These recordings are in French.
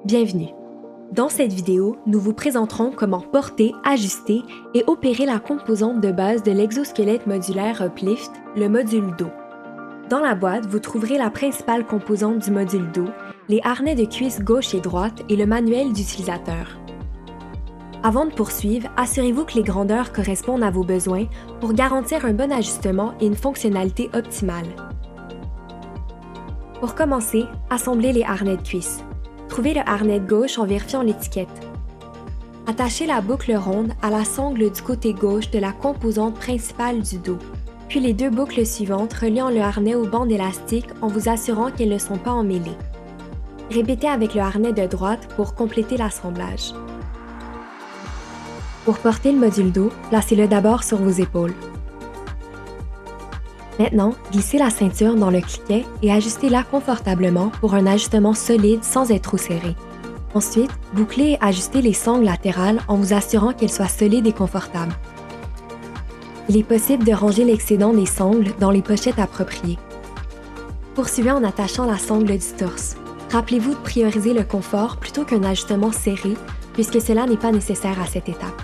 Bienvenue! Dans cette vidéo, nous vous présenterons comment porter, ajuster et opérer la composante de base de l'exosquelette modulaire Uplift, le module dos. Dans la boîte, vous trouverez la principale composante du module dos, les harnais de cuisse gauche et droite et le manuel d'utilisateur. Avant de poursuivre, assurez-vous que les grandeurs correspondent à vos besoins pour garantir un bon ajustement et une fonctionnalité optimale. Pour commencer, assemblez les harnais de cuisse. Trouvez le harnais de gauche en vérifiant l'étiquette. Attachez la boucle ronde à la sangle du côté gauche de la composante principale du dos, puis les deux boucles suivantes reliant le harnais aux bandes élastiques en vous assurant qu'elles ne sont pas emmêlées. Répétez avec le harnais de droite pour compléter l'assemblage. Pour porter le module dos, placez-le d'abord sur vos épaules. Maintenant, glissez la ceinture dans le cliquet et ajustez-la confortablement pour un ajustement solide sans être trop serré. Ensuite, bouclez et ajustez les sangles latérales en vous assurant qu'elles soient solides et confortables. Il est possible de ranger l'excédent des sangles dans les pochettes appropriées. Poursuivez en attachant la sangle du torse. Rappelez-vous de prioriser le confort plutôt qu'un ajustement serré, puisque cela n'est pas nécessaire à cette étape.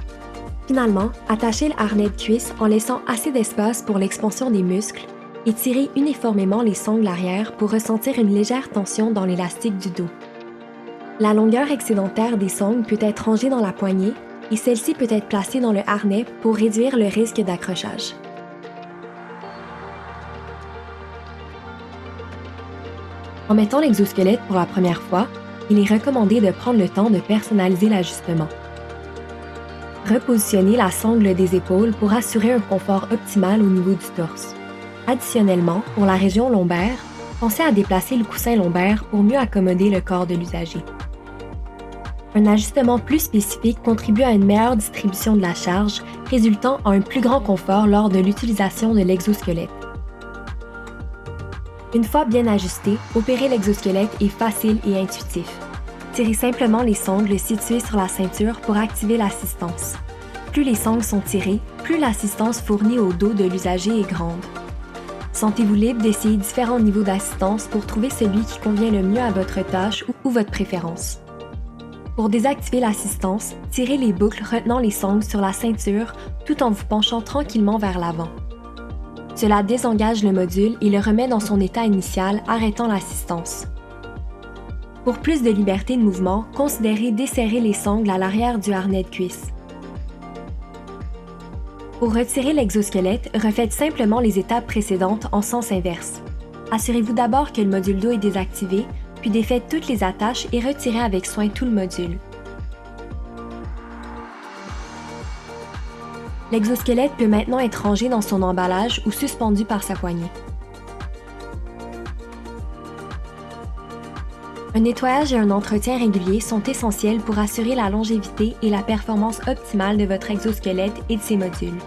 Finalement, attachez le harnais de cuisse en laissant assez d'espace pour l'expansion des muscles et tirez uniformément les sangles arrière pour ressentir une légère tension dans l'élastique du dos. La longueur excédentaire des sangles peut être rangée dans la poignée et celle-ci peut être placée dans le harnais pour réduire le risque d'accrochage. En mettant l'exosquelette pour la première fois, il est recommandé de prendre le temps de personnaliser l'ajustement. Repositionnez la sangle des épaules pour assurer un confort optimal au niveau du torse. Additionnellement, pour la région lombaire, pensez à déplacer le coussin lombaire pour mieux accommoder le corps de l'usager. Un ajustement plus spécifique contribue à une meilleure distribution de la charge, résultant en un plus grand confort lors de l'utilisation de l'exosquelette. Une fois bien ajusté, opérer l'exosquelette est facile et intuitif. Tirez simplement les sangles situées sur la ceinture pour activer l'assistance. Plus les sangles sont tirées, plus l'assistance fournie au dos de l'usager est grande. Sentez-vous libre d'essayer différents niveaux d'assistance pour trouver celui qui convient le mieux à votre tâche ou votre préférence. Pour désactiver l'assistance, tirez les boucles retenant les sangles sur la ceinture tout en vous penchant tranquillement vers l'avant. Cela désengage le module et le remet dans son état initial, arrêtant l'assistance. Pour plus de liberté de mouvement, considérez desserrer les sangles à l'arrière du harnais de cuisse. Pour retirer l'exosquelette, refaites simplement les étapes précédentes en sens inverse. Assurez-vous d'abord que le module dos est désactivé, puis défaites toutes les attaches et retirez avec soin tout le module. L'exosquelette peut maintenant être rangé dans son emballage ou suspendu par sa poignée. Un nettoyage et un entretien réguliers sont essentiels pour assurer la longévité et la performance optimale de votre exosquelette et de ses modules.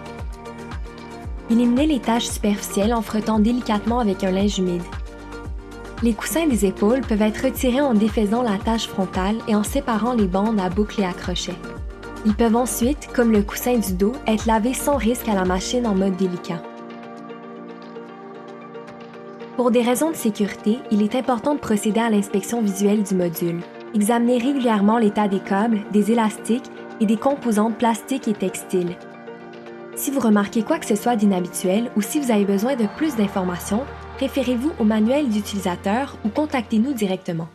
Éliminez les taches superficielles en frottant délicatement avec un linge humide. Les coussins des épaules peuvent être retirés en défaisant la tache frontale et en séparant les bandes à boucles et à crochets. Ils peuvent ensuite, comme le coussin du dos, être lavés sans risque à la machine en mode délicat. Pour des raisons de sécurité, il est important de procéder à l'inspection visuelle du module. Examinez régulièrement l'état des câbles, des élastiques et des composantes plastiques et textiles. Si vous remarquez quoi que ce soit d'inhabituel ou si vous avez besoin de plus d'informations, référez-vous au manuel d'utilisateur ou contactez-nous directement.